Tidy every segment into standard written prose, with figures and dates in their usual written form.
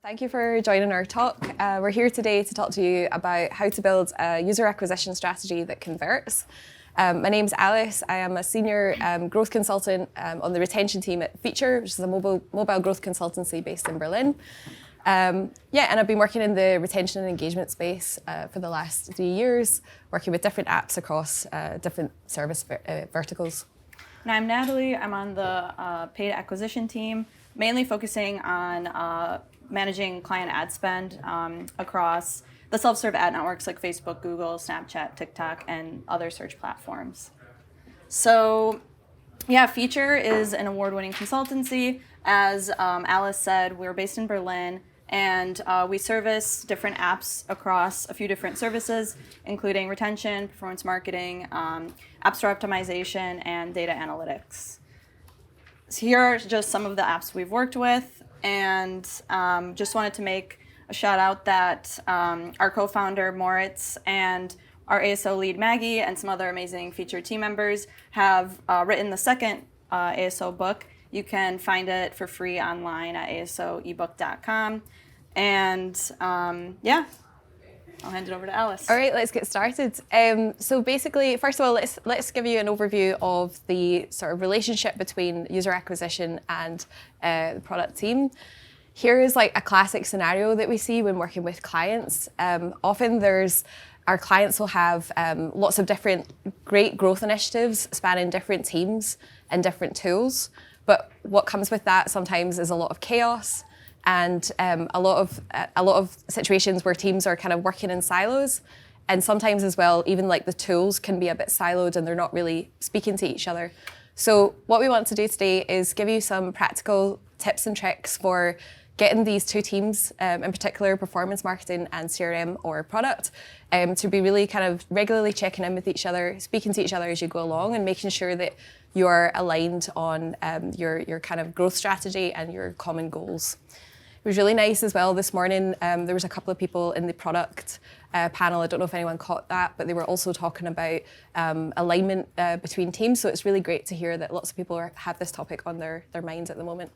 Thank you for joining our talk. We're here today to talk to you about how to build a user acquisition strategy that converts. My name's Alice. I am a senior growth consultant on the retention team at Feature, which is a mobile growth consultancy based in Berlin. And I've been working in the retention and engagement space for the last 3 years, working with different apps across different service verticals. And I'm Natalie. I'm on the paid acquisition team, mainly focusing on managing client ad spend across the self-serve ad networks like Facebook, Google, Snapchat, TikTok, and other search platforms. So, Feature is an award-winning consultancy. As Alice said, we're based in Berlin, and we service different apps across a few different services, including retention, performance marketing, app store optimization, and data analytics. So here are just some of the apps we've worked with, and just wanted to make a shout out that our co-founder Moritz and our ASO lead Maggie and some other amazing Feature team members have written the second ASO book. You can find it for free online at asoebook.com. And I'll hand it over to Alice. All right, let's get started. So basically, first of all, let's give you an overview of the sort of relationship between user acquisition and the product team. Here is like a classic scenario that we see when working with clients. Often our clients will have lots of different great growth initiatives spanning different teams and different tools. But what comes with that sometimes is a lot of chaos and a lot of situations where teams are kind of working in silos. And sometimes as well, even like the tools can be a bit siloed and they're not really speaking to each other. So what we want to do today is give you some practical tips and tricks for getting these two teams, in particular performance marketing and CRM or product, to be really kind of regularly checking in with each other, speaking to each other as you go along and making sure that you are aligned on your kind of growth strategy and your common goals. It was really nice as well this morning. There was a couple of people in the product panel. I don't know if anyone caught that, but they were also talking about alignment between teams. So it's really great to hear that lots of people have this topic on their minds at the moment.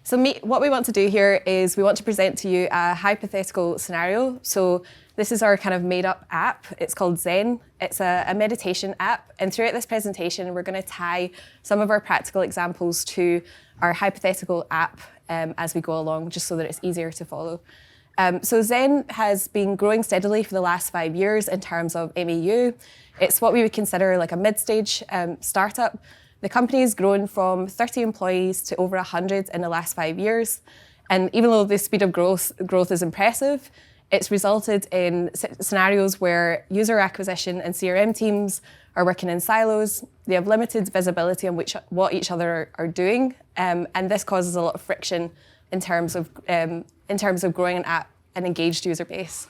So what we want to do here is we want to present to you a hypothetical scenario. So this is our kind of made up app. It's called Zen. It's a meditation app. And throughout this presentation, we're going to tie some of our practical examples to our hypothetical app as we go along, just so that it's easier to follow. So Zen has been growing steadily for the last 5 years in terms of MAU. It's what we would consider like a mid-stage startup. The company has grown from 30 employees to over 100 in the last 5 years. And even though the speed of growth is impressive, it's resulted in scenarios where user acquisition and CRM teams are working in silos. They have limited visibility on what each other are doing. And this causes a lot of friction in terms of growing an engaged user base.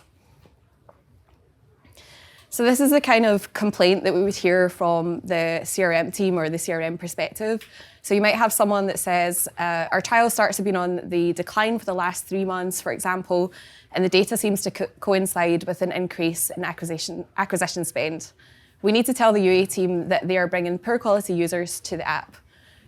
So this is the kind of complaint that we would hear from the CRM team or the CRM perspective. So you might have someone that says, our trial starts have been on the decline for the last 3 months, for example, and the data seems to coincide with an increase in acquisition spend. We need to tell the UA team that they are bringing poor quality users to the app.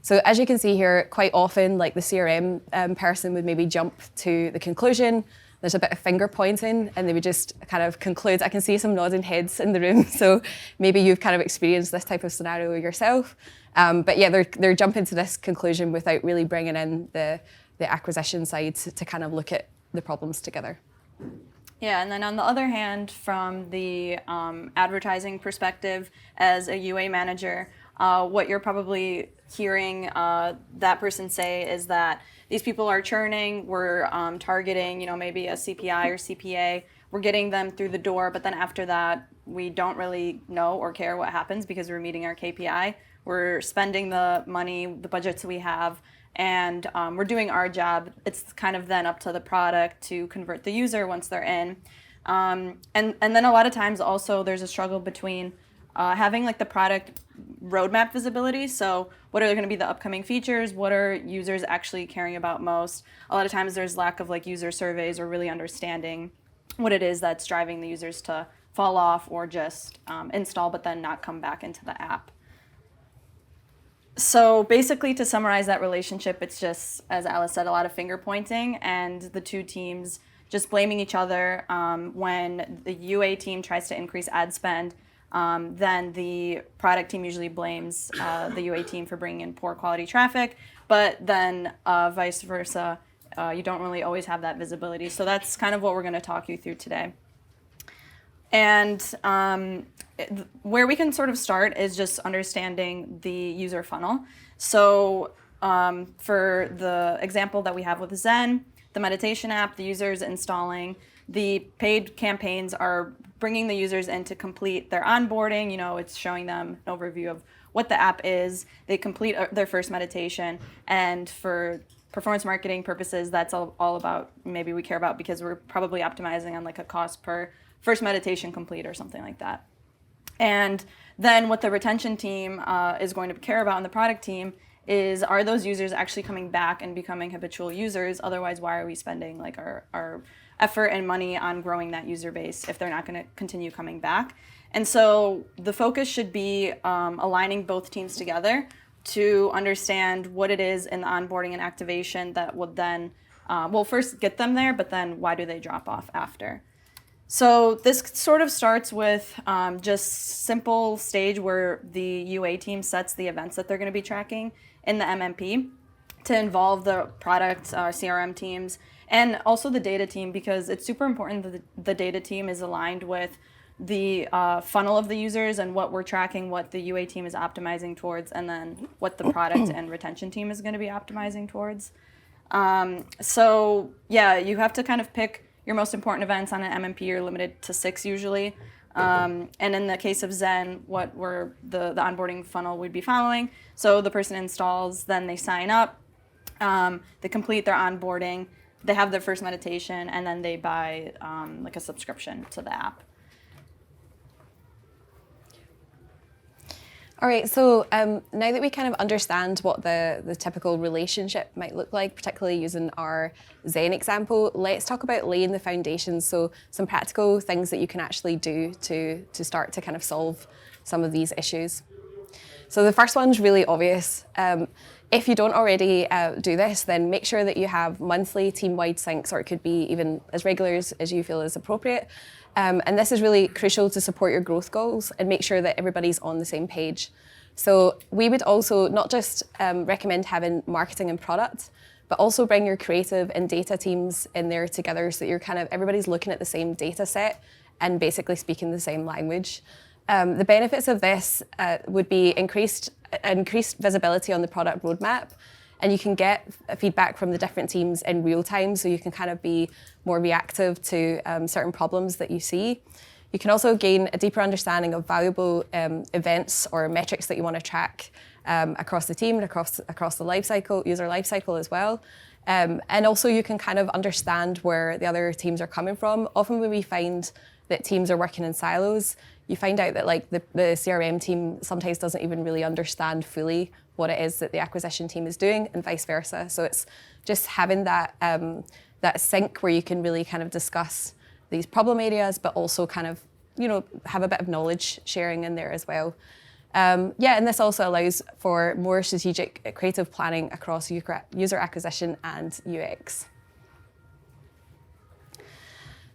So as you can see here, quite often, like the CRM person would maybe jump to the conclusion. There's a bit of finger pointing and they would just kind of conclude. I can see some nodding heads in the room, so maybe you've kind of experienced this type of scenario yourself. They're jumping to this conclusion without really bringing in the acquisition side to kind of look at the problems together. Yeah, and then on the other hand, from the advertising perspective, as a UA manager, what you're probably hearing that person say is that these people are churning, we're targeting, maybe a CPI or CPA, we're getting them through the door, but then after that, we don't really know or care what happens because we're meeting our KPI. We're spending the money, the budgets we have, and we're doing our job. It's kind of then up to the product to convert the user once they're in. And then a lot of times also there's a struggle between having like the product roadmap visibility. So what are going to be the upcoming features? What are users actually caring about most? A lot of times there's lack of like user surveys or really understanding what it is that's driving the users to fall off or just install but then not come back into the app. So basically, to summarize that relationship, it's just, as Alice said, a lot of finger pointing and the two teams just blaming each other. When the UA team tries to increase ad spend, then the product team usually blames the UA team for bringing in poor quality traffic, but then vice versa. You don't really always have that visibility. So that's kind of what we're going to talk you through today. And where we can sort of start is just understanding the user funnel. So for the example that we have with Zen, the meditation app, the user is installing. The paid campaigns are bringing the users in to complete their onboarding. It's showing them an overview of what the app is. They complete their first meditation. And for performance marketing purposes, that's all about, maybe we care about because we're probably optimizing on like a cost per first meditation complete or something like that. And then what the retention team is going to care about, and the product team, is are those users actually coming back and becoming habitual users? Otherwise, why are we spending like our effort and money on growing that user base if they're not going to continue coming back? And so the focus should be aligning both teams together to understand what it is in the onboarding and activation that would then, first get them there, but then why do they drop off after? So this sort of starts with just simple stage where the UA team sets the events that they're going to be tracking in the MMP to involve the product CRM teams and also the data team, because it's super important that the data team is aligned with the funnel of the users and what we're tracking, what the UA team is optimizing towards, and then what the product and retention team is going to be optimizing towards. So yeah, you have to kind of pick your most important events. On an MMP, you're limited to 6 usually. And in the case of Zen, what were the onboarding funnel we'd be following. So the person installs, then they sign up, they complete their onboarding, they have their first meditation, and then they buy like a subscription to the app. All right, so now that we kind of understand what the typical relationship might look like, particularly using our Zen example, let's talk about laying the foundations, so some practical things that you can actually do to start to kind of solve some of these issues. So the first one's really obvious. If you don't already do this, then make sure that you have monthly team-wide syncs, or it could be even as regular as you feel is appropriate. And this is really crucial to support your growth goals and make sure that everybody's on the same page. So we would also not just recommend having marketing and product, but also bring your creative and data teams in there together so that you're kind of, everybody's looking at the same data set and basically speaking the same language. The benefits of this would be increased visibility on the product roadmap, and you can get feedback from the different teams in real time, so you can kind of be more reactive to certain problems that you see. You can also gain a deeper understanding of valuable events or metrics that you want to track across the team and across the lifecycle, user lifecycle as well. And also you can kind of understand where the other teams are coming from. Often when we find that teams are working in silos, you find out that like the CRM team sometimes doesn't even really understand fully what it is that the acquisition team is doing, and vice versa. So it's just having that sync where you can really kind of discuss these problem areas, but also kind of, have a bit of knowledge sharing in there as well. And this also allows for more strategic creative planning across user acquisition and UX.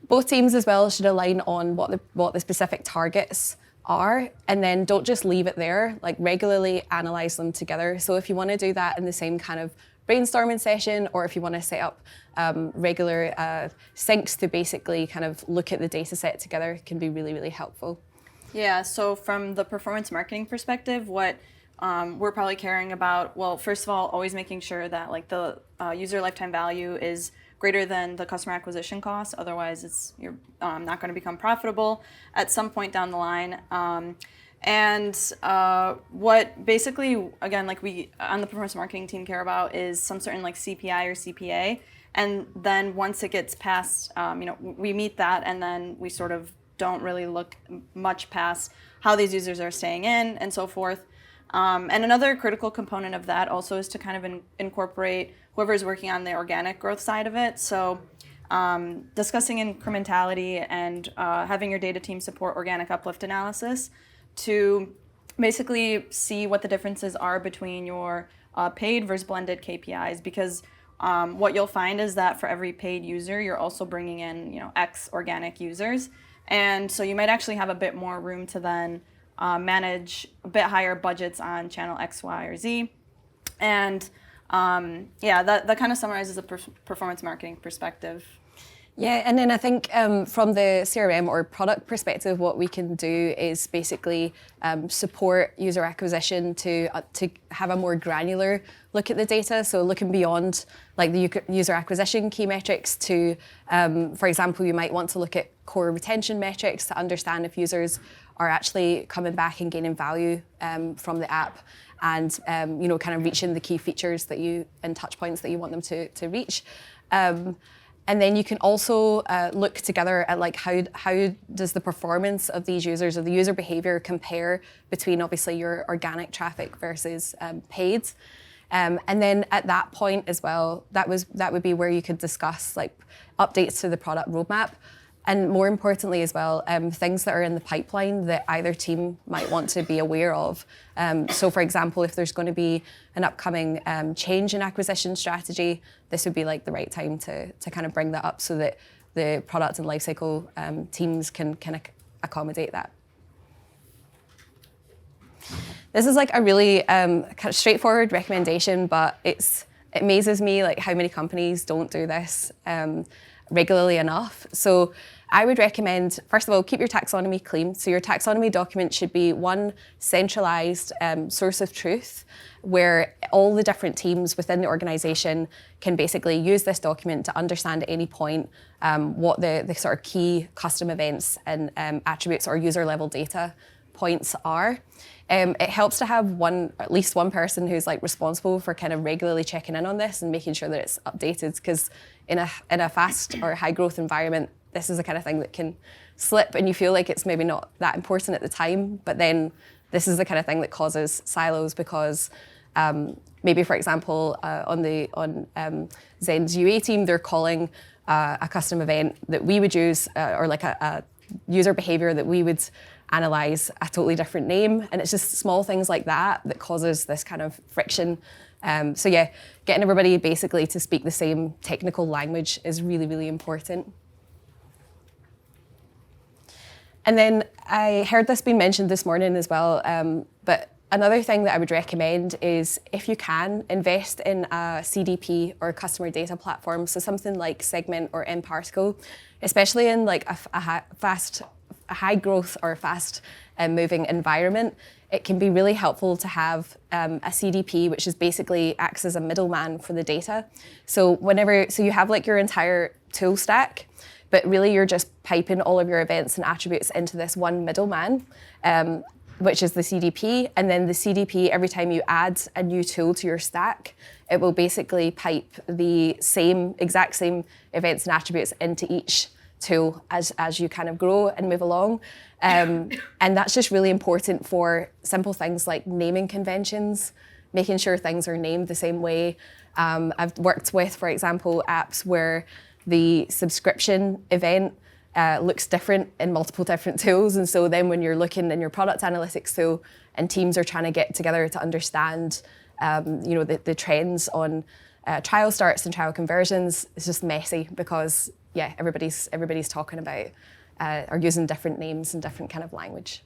Both teams as well should align on what the specific targets are, and then don't just leave it there, like regularly analyze them together. So if you want to do that in the same kind of brainstorming session, or if you want to set up regular syncs to basically kind of look at the data set together, can be really, really helpful. Yeah, so from the performance marketing perspective, what we're probably caring about, well, first of all, always making sure that like the user lifetime value is greater than the customer acquisition cost. Otherwise, you're not going to become profitable at some point down the line. What basically, again, like we on the performance marketing team care about is some certain like CPI or CPA. And then once it gets past, we meet that, and then we sort of don't really look much past how these users are staying in and so forth. And another critical component of that also is to kind of incorporate whoever's working on the organic growth side of it. So discussing incrementality and having your data team support organic uplift analysis to basically see what the differences are between your paid versus blended KPIs, because what you'll find is that for every paid user, you're also bringing in, X organic users. And so you might actually have a bit more room to then manage a bit higher budgets on channel X, Y, or Z. And that kind of summarizes the performance marketing perspective. Yeah, and then I think from the CRM or product perspective, what we can do is basically support user acquisition to have a more granular look at the data. So looking beyond like the user acquisition key metrics to, for example, you might want to look at core retention metrics to understand if users are actually coming back and gaining value from the app, and kind of reaching the key features that and touch points that you want them to reach. And then you can also look together at like how does the performance of these users or the user behavior compare between obviously your organic traffic versus paid. And then at that point as well, that would be where you could discuss like updates to the product roadmap. And more importantly as well, things that are in the pipeline that either team might want to be aware of. So for example, if there's going to be an upcoming change in acquisition strategy, this would be like the right time to kind of bring that up so that the product and lifecycle teams can accommodate that. This is like a really kind of straightforward recommendation, but it amazes me like how many companies don't do this regularly enough. So I would recommend, first of all, keep your taxonomy clean. So your taxonomy document should be one centralized source of truth where all the different teams within the organization can basically use this document to understand at any point what the sort of key custom events and attributes or user level data points are. It helps to have at least one person who's like responsible for kind of regularly checking in on this and making sure that it's updated, because in a fast or high growth environment, this is the kind of thing that can slip and you feel like it's maybe not that important at the time, but then this is the kind of thing that causes silos because maybe, for example, on Zen's UA team, they're calling a custom event that we would use or like a user behavior that we would analyze a totally different name, and it's just small things like that causes this kind of friction. So yeah, getting everybody basically to speak the same technical language is really, really important. And then I heard this being mentioned this morning as well, but another thing that I would recommend is, if you can, invest in a CDP or a customer data platform, so something like Segment or mParticle, especially in like a high growth or fast moving environment. It can be really helpful to have a CDP, which is basically acts as a middleman for the data. So you have like your entire tool stack, but really you're just piping all of your events and attributes into this one middleman, which is the CDP. And then the CDP, every time you add a new tool to your stack, it will basically pipe the exact same events and attributes into each tool as you kind of grow and move along. And that's just really important for simple things like naming conventions, making sure things are named the same way. I've worked with, for example, apps where the subscription event looks different in multiple different tools. And so then when you're looking in your product analytics tool and teams are trying to get together to understand the trends on trial starts and trial conversions, it's just messy because everybody's talking about or using different names and different kind of language.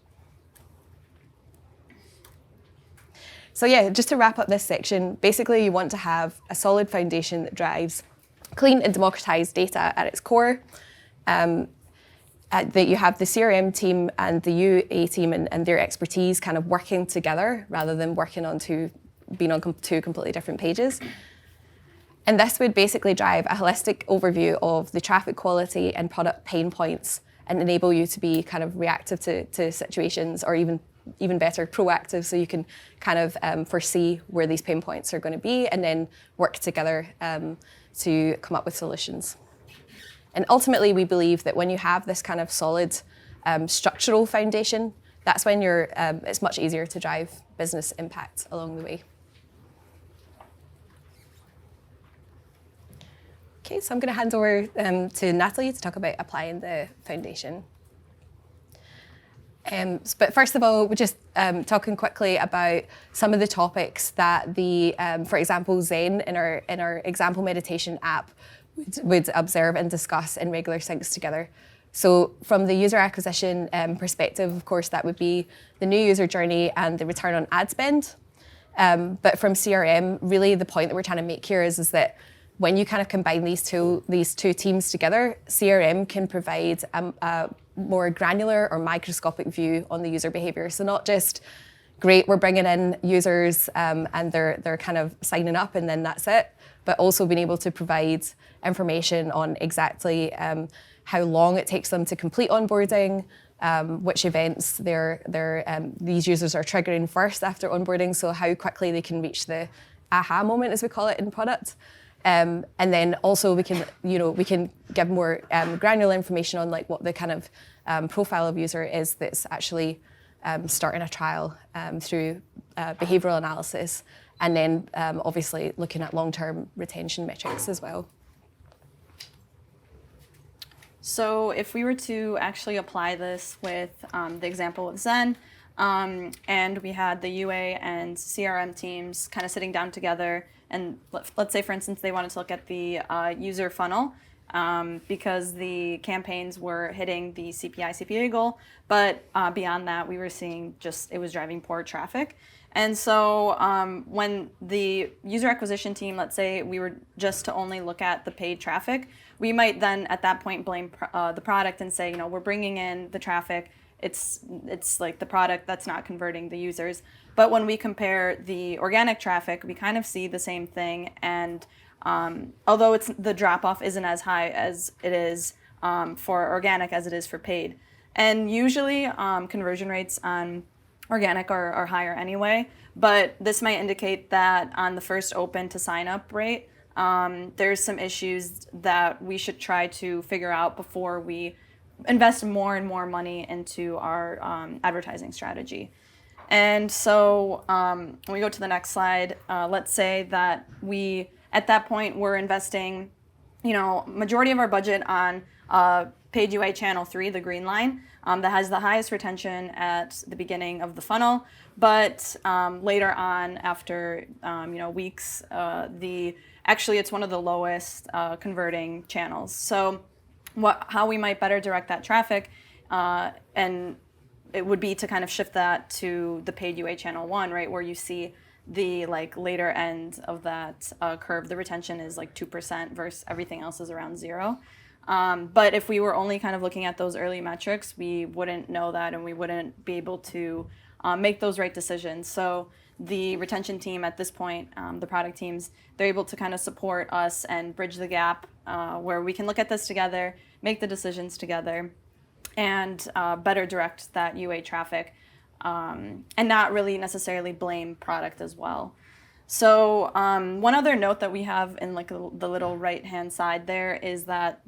So yeah, just to wrap up this section, basically you want to have a solid foundation that drives clean and democratized data at its core. That you have the CRM team and the UA team and their expertise kind of working together rather than being on two completely different pages. And this would basically drive a holistic overview of the traffic quality and product pain points and enable you to be kind of reactive to situations, or even better, proactive, so you can kind of foresee where these pain points are going to be and then work together to come up with solutions. And ultimately, we believe that when you have this kind of solid structural foundation, that's when it's much easier to drive business impact along the way. Okay, so I'm going to hand over to Natalie to talk about applying the foundation. But first of all, we're just talking quickly about some of the topics that for example, Zen in our example meditation app would observe and discuss in regular syncs together. So from the user acquisition perspective, of course, that would be the new user journey and the return on ad spend. But from CRM, really the point that we're trying to make here is that when you kind of combine these two teams together, CRM can provide a more granular or microscopic view on the user behavior. So not just, great, we're bringing in users and they're kind of signing up and then that's it, but also being able to provide information on exactly how long it takes them to complete onboarding, which events these users are triggering first after onboarding, so how quickly they can reach the aha moment, as we call it in product. And then also we can give more granular information on like what the kind of profile of user is that's actually starting a trial through behavioral analysis, and then obviously looking at long-term retention metrics as well. So if we were to actually apply this with the example with Zen, and we had the UA and CRM teams kind of sitting down together, and let's say, for instance, they wanted to look at the user funnel because the campaigns were hitting the CPI goal, but beyond that, we were seeing it was driving poor traffic. And so when the user acquisition team, let's say we were just to only look at the paid traffic, we might then at that point blame the product and say, we're bringing in the traffic, it's like the product that's not converting the users. But when we compare the organic traffic, we kind of see the same thing. And although the drop-off isn't as high as it is for organic as it is for paid. And usually conversion rates on organic are higher anyway, but this might indicate that on the first open to sign up rate, there's some issues that we should try to figure out before we invest more and more money into our advertising strategy. And so when we go to the next slide, let's say that we, at that point, we're investing, majority of our budget on paid UA channel 3, the green line, that has the highest retention at the beginning of the funnel, but later on, after weeks, it's one of the lowest converting channels. So how we might better direct that traffic, and it would be to kind of shift that to the paid UA channel 1, right, where you see the later end of that curve, the retention is 2% versus everything else is around 0. But if we were only kind of looking at those early metrics, we wouldn't know that and we wouldn't be able to make those right decisions. So the retention team at this point, the product teams, they're able to kind of support us and bridge the gap where we can look at this together, make the decisions together, and better direct that UA traffic and not really necessarily blame product as well. So one other note that we have in the little right-hand side there is that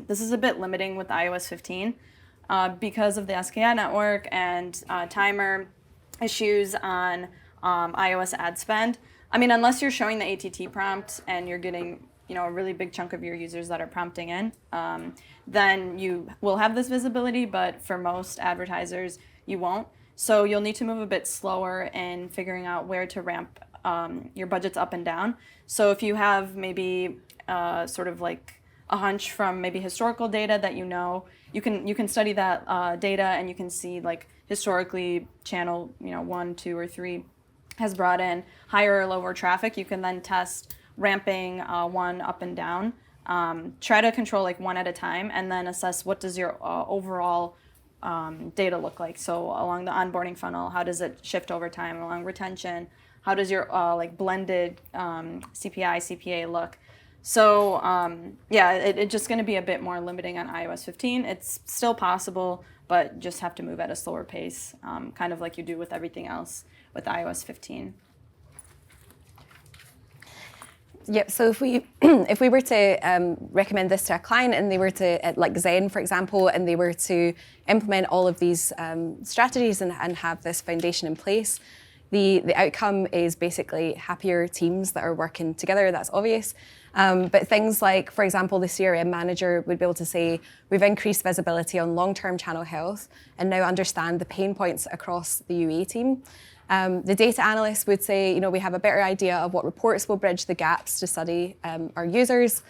this is a bit limiting with iOS 15 because of the SKI network and timer issues on iOS ad spend. I mean, unless you're showing the ATT prompt and you're getting a really big chunk of your users that are prompting in, then you will have this visibility, but for most advertisers, you won't. So you'll need to move a bit slower in figuring out where to ramp your budgets up and down. So if you have maybe sort of a hunch from maybe historical data that you can study that data and you can see historically channel 1, 2, or 3 has brought in higher or lower traffic. You can then test ramping one up and down. Try to control one at a time and then assess what does your overall data look like. So along the onboarding funnel, how does it shift over time? Along retention, how does your blended CPI, CPA look? So it's just going to be a bit more limiting on iOS 15. It's still possible, but just have to move at a slower pace, kind of like you do with everything else with iOS 15. Yep. So if we were to recommend this to a client and they were to Zen, for example, and they were to implement all of these strategies and have this foundation in place, the outcome is basically happier teams that are working together. That's obvious. But things like, for example, the CRM manager would be able to say, we've increased visibility on long-term channel health and now understand the pain points across the UA team. The data analyst would say, we have a better idea of what reports will bridge the gaps to study our users.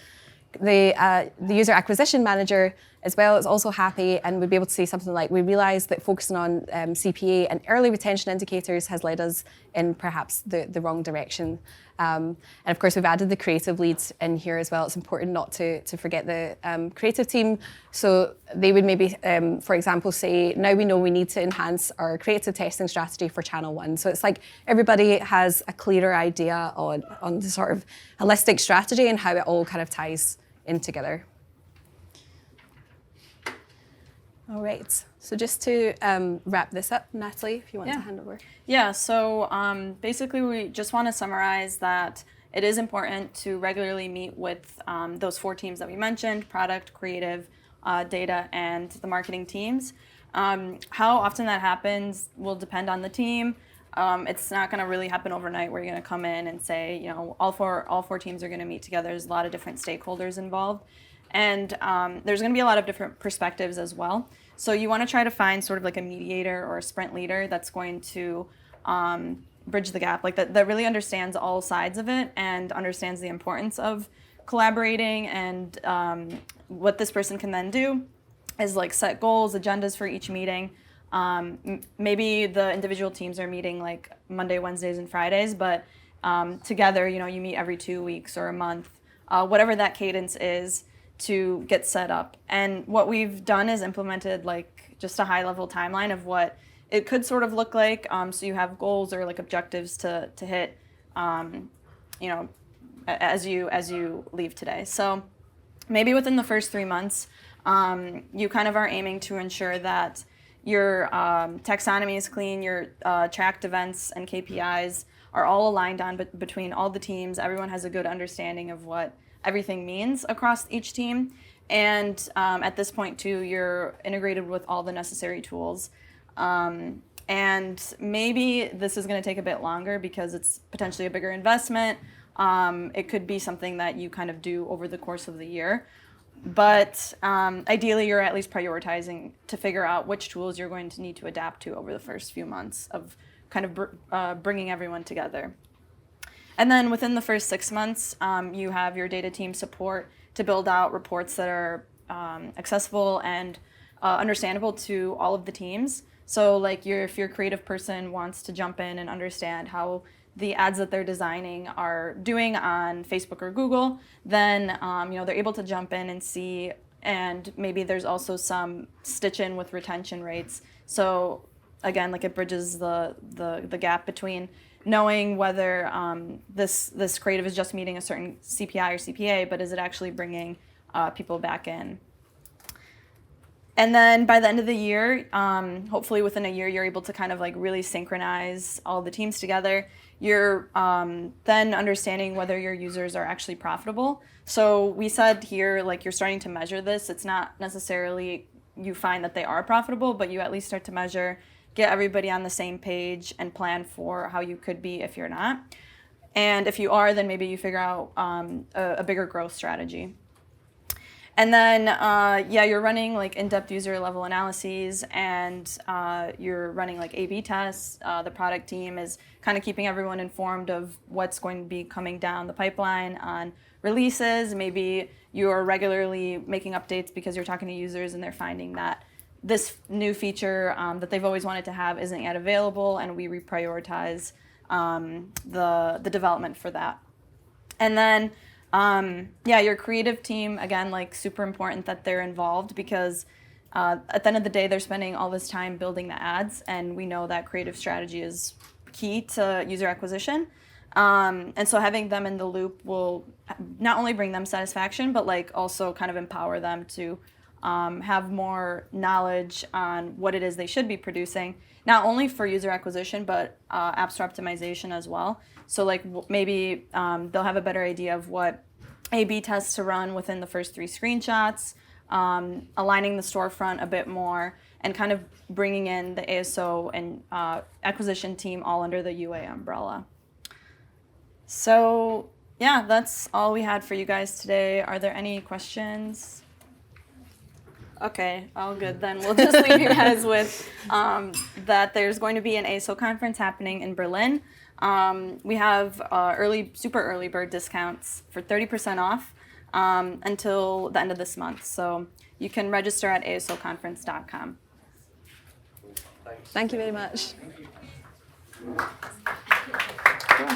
The user acquisition manager as well is also happy and would be able to say something like, we realized that focusing on CPA and early retention indicators has led us in perhaps the wrong direction. And of course, we've added the creative leads in here as well. It's important not to forget the creative team. So they would maybe, for example, say, now we know we need to enhance our creative testing strategy for channel 1. So it's like everybody has a clearer idea on the sort of holistic strategy and how it all kind of ties in together. All right, so just to wrap this up, Natalie, if you want to hand over. Yeah, so basically we just want to summarize that it is important to regularly meet with those 4 teams that we mentioned: product, creative, data, and the marketing teams. How often that happens will depend on the team. It's not going to really happen overnight where you're going to come in and say, all four teams are going to meet together. There's a lot of different stakeholders involved. And there's going to be a lot of different perspectives as well. So you want to try to find sort of like a mediator or a sprint leader that's going to bridge the gap, like that really understands all sides of it and understands the importance of collaborating. And what this person can then do is like set goals, agendas for each meeting. Maybe the individual teams are meeting like Monday, Wednesdays, and Fridays, but together, you meet every 2 weeks or a month, whatever that cadence is, to get set up. And what we've done is implemented like just a high-level timeline of what it could sort of look like. So you have goals or like objectives to hit, as you leave today. So maybe within the first 3 months, you kind of are aiming to ensure that your taxonomy is clean, your tracked events and KPIs are all aligned on between all the teams. Everyone has a good understanding of what everything means across each team. And at this point, too, you're integrated with all the necessary tools. And maybe this is going to take a bit longer because it's potentially a bigger investment. It could be something that you kind of do over the course of the year. But ideally, you're at least prioritizing to figure out which tools you're going to need to adapt to over the first few months of kind of bringing everyone together. And then within the first 6 months, you have your data team support to build out reports that are accessible and understandable to all of the teams. So like if your creative person wants to jump in and understand how the ads that they're designing are doing on Facebook or Google, then they're able to jump in and see, and maybe there's also some stitch in with retention rates. So again, like it bridges the gap between knowing whether this creative is just meeting a certain CPI or CPA, but is it actually bringing people back in? And then by the end of the year, hopefully within a year, you're able to kind of like really synchronize all the teams together. You're then understanding whether your users are actually profitable. So we said here, like you're starting to measure this. It's not necessarily you find that they are profitable, but you at least start to measure, get everybody on the same page and plan for how you could be if you're not. And if you are, then maybe you figure out a bigger growth strategy. And then, you're running like in-depth user level analyses, and you're running like A/B tests. The product team is kind of keeping everyone informed of what's going to be coming down the pipeline on releases. Maybe you're regularly making updates because you're talking to users and they're finding that this new feature that they've always wanted to have isn't yet available, and we reprioritize the development for that. And then, your creative team, again, like super important that they're involved because at the end of the day, they're spending all this time building the ads, and we know that creative strategy is key to user acquisition. And so having them in the loop will not only bring them satisfaction, but like also kind of empower them to have more knowledge on what it is they should be producing, not only for user acquisition, but app store optimization as well. So like maybe they'll have a better idea of what A/B tests to run within the first 3 screenshots, aligning the storefront a bit more, and kind of bringing in the ASO and acquisition team all under the UA umbrella. So yeah, that's all we had for you guys today. Are there any questions? Okay, all good. Then we'll just leave you guys with that there's going to be an ASO conference happening in Berlin. We have super early bird discounts for 30% off until the end of this month. So you can register at asoconference.com. Thank you very much. Cool.